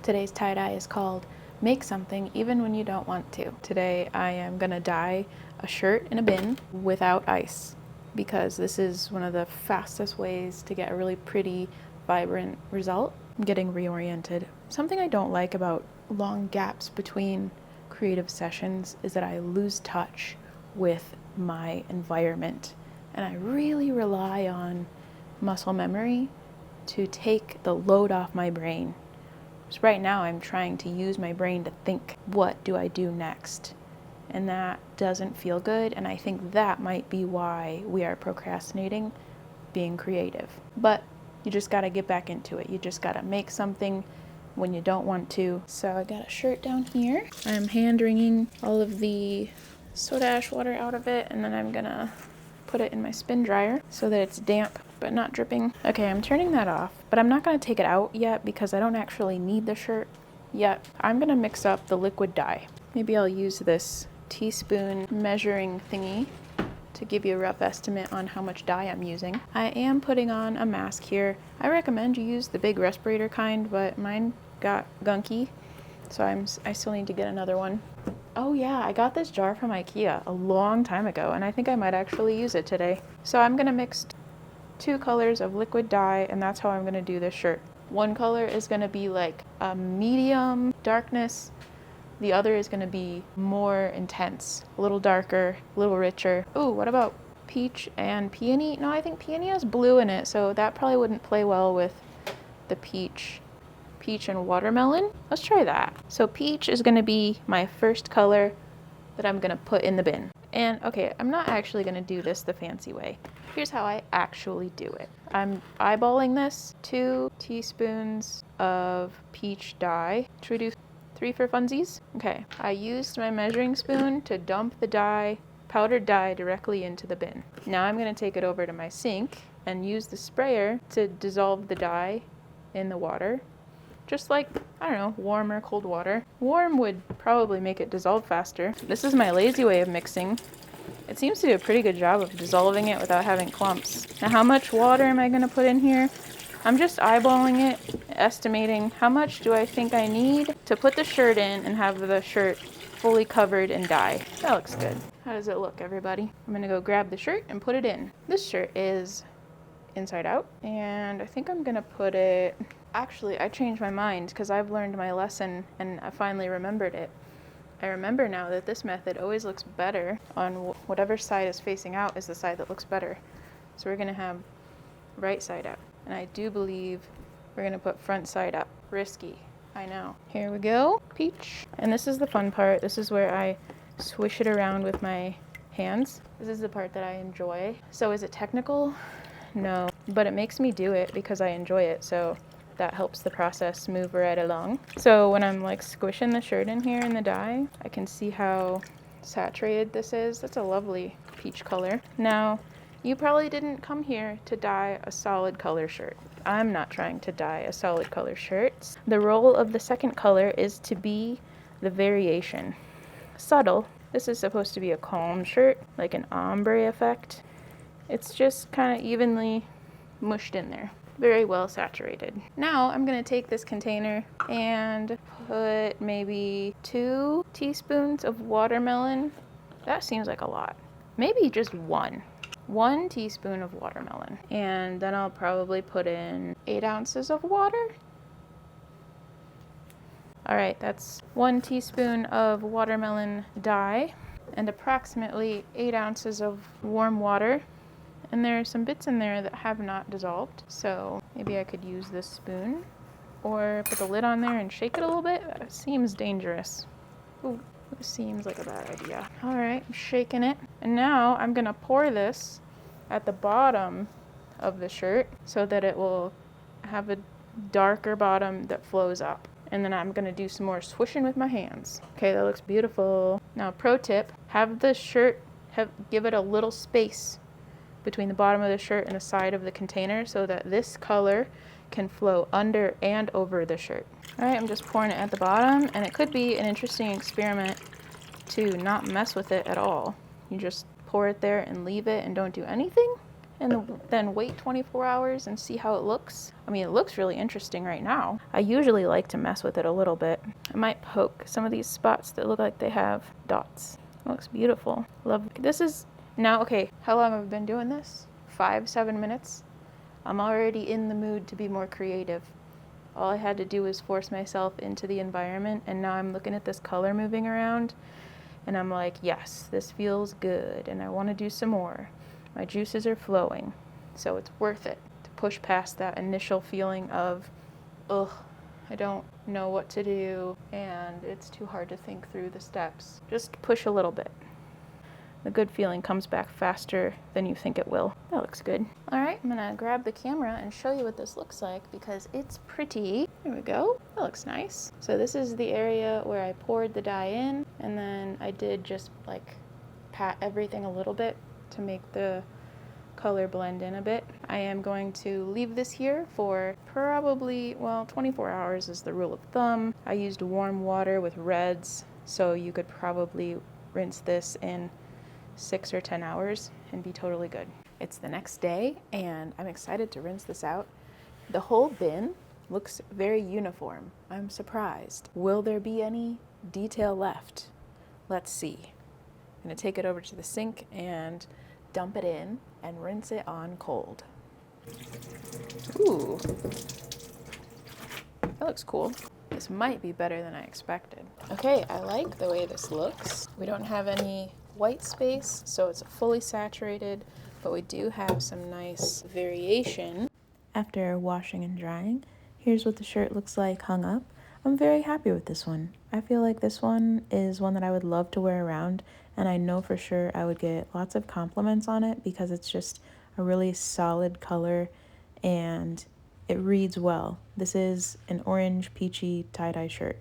Today's tie-dye is called Make Something Even When You Don't Want to. Today I am gonna dye a shirt in a bin without ice because this is one of the fastest ways to get a really pretty, vibrant result. I'm getting reoriented. Something I don't like about long gaps between creative sessions is that I lose touch with my environment, and I really rely on muscle memory to take the load off my brain. So right now I'm trying to use my brain to think, what do I do next? And that doesn't feel good, and I think that might be why we are procrastinating being creative. But you just gotta get back into it. You just gotta make something when you don't want to. So I got a shirt down here. I'm hand wringing all of the soda ash water out of it, and then I'm gonna put it in my spin dryer so that it's damp but not dripping. Okay, I'm turning that off, but I'm not gonna take it out yet because I don't actually need the shirt yet. I'm gonna mix up the liquid dye. Maybe I'll use this teaspoon measuring thingy to give you a rough estimate on how much dye I'm using. I am putting on a mask here. I recommend you use the big respirator kind, but mine got gunky, so I still need to get another one. Oh yeah, I got this jar from IKEA a long time ago, and I think I might actually use it today. So I'm gonna mix 2 colors of liquid dye, and that's how I'm gonna do this shirt. One color is gonna be like a medium darkness. The other is gonna be more intense, a little darker, a little richer. Ooh, what about peach and peony? No, I think peony has blue in it, so that probably wouldn't play well with the peach and watermelon. Let's try that. So peach is gonna be my first color that I'm gonna put in the bin. And okay, I'm not actually gonna do this the fancy way. Here's how I actually do it. I'm eyeballing this, 2 teaspoons of peach dye. Should we do 3 for funsies? Okay, I used my measuring spoon to dump the dye, powdered dye, directly into the bin. Now I'm gonna take it over to my sink and use the sprayer to dissolve the dye in the water. Just like, I don't know, warm or cold water. Warm would probably make it dissolve faster. This is my lazy way of mixing. It seems to do a pretty good job of dissolving it without having clumps. Now how much water am I gonna put in here? I'm just eyeballing it, estimating how much do I think I need to put the shirt in and have the shirt fully covered in dye. That looks good. How does it look, everybody? I'm gonna go grab the shirt and put it in. This shirt is inside out, and I think I'm gonna put it... Actually, I changed my mind because I've learned my lesson and I finally remembered it. I remember now that this method always looks better on whatever side is facing out is the side that looks better. So we're gonna have right side out. And I do believe we're gonna put front side up. Risky, I know. Here we go, peach. And this is the fun part. This is where I swish it around with my hands. This is the part that I enjoy. So is it technical? No, but it makes me do it because I enjoy it. So that helps the process move right along. So when I'm like squishing the shirt in here in the dye, I can see how saturated this is. That's a lovely peach color. Now, you probably didn't come here to dye a solid color shirt. I'm not trying to dye a solid color shirt. The role of the second color is to be the variation. Subtle. This is supposed to be a calm shirt, like an ombre effect. It's just kind of evenly mushed in there. Very well saturated. Now I'm gonna take this container and put maybe 2 teaspoons of watermelon. That seems like a lot. Maybe just 1 teaspoon of watermelon. And then I'll probably put in 8 ounces of water. All right, that's 1 teaspoon of watermelon dye and approximately 8 ounces of warm water. And there are some bits in there that have not dissolved, so maybe I could use this spoon or put the lid on there and shake it a little bit. That seems dangerous. Ooh, this seems like a bad idea. All right, I'm shaking it. And now I'm gonna pour this at the bottom of the shirt so that it will have a darker bottom that flows up. And then I'm gonna do some more swishing with my hands. Okay, that looks beautiful. Now, pro tip, have the shirt, give it a little space between the bottom of the shirt and the side of the container so that this color can flow under and over the shirt. All right, I'm just pouring it at the bottom, and it could be an interesting experiment to not mess with it at all. You just pour it there and leave it and don't do anything, and then wait 24 hours and see how it looks. I mean, it looks really interesting right now. I usually like to mess with it a little bit. I might poke some of these spots that look like they have dots. It looks beautiful. Love. This is now, okay, how long have I been doing this? 5-7 minutes. I'm already in the mood to be more creative. All I had to do was force myself into the environment, and now I'm looking at this color moving around, and I'm like, yes, this feels good, and I want to do some more. My juices are flowing, so it's worth it to push past that initial feeling of, ugh, I don't know what to do, and it's too hard to think through the steps. Just push a little bit. The good feeling comes back faster than you think it will. That looks good. All right, I'm gonna grab the camera and show you what this looks like because it's pretty. There we go. That looks nice. So this is the area where I poured the dye in, and then I did just like pat everything a little bit to make the color blend in a bit. I am going to leave this here for probably, well, 24 hours is the rule of thumb. I used warm water with reds, so you could probably rinse this in 6 or 10 hours and be totally good. It's the next day and I'm excited to rinse this out. The whole bin looks very uniform. I'm surprised. Will there be any detail left? Let's see. I'm gonna take it over to the sink and dump it in and rinse it on cold. Ooh, that looks cool. This might be better than I expected. Okay, I like the way this looks. We don't have any white space, so it's fully saturated, but we do have some nice variation. After washing and drying, here's what the shirt looks like hung up. I'm very happy with this one. I feel like this one is one that I would love to wear around, and I know for sure I would get lots of compliments on it because it's just a really solid color and it reads well. This is an orange peachy tie-dye shirt.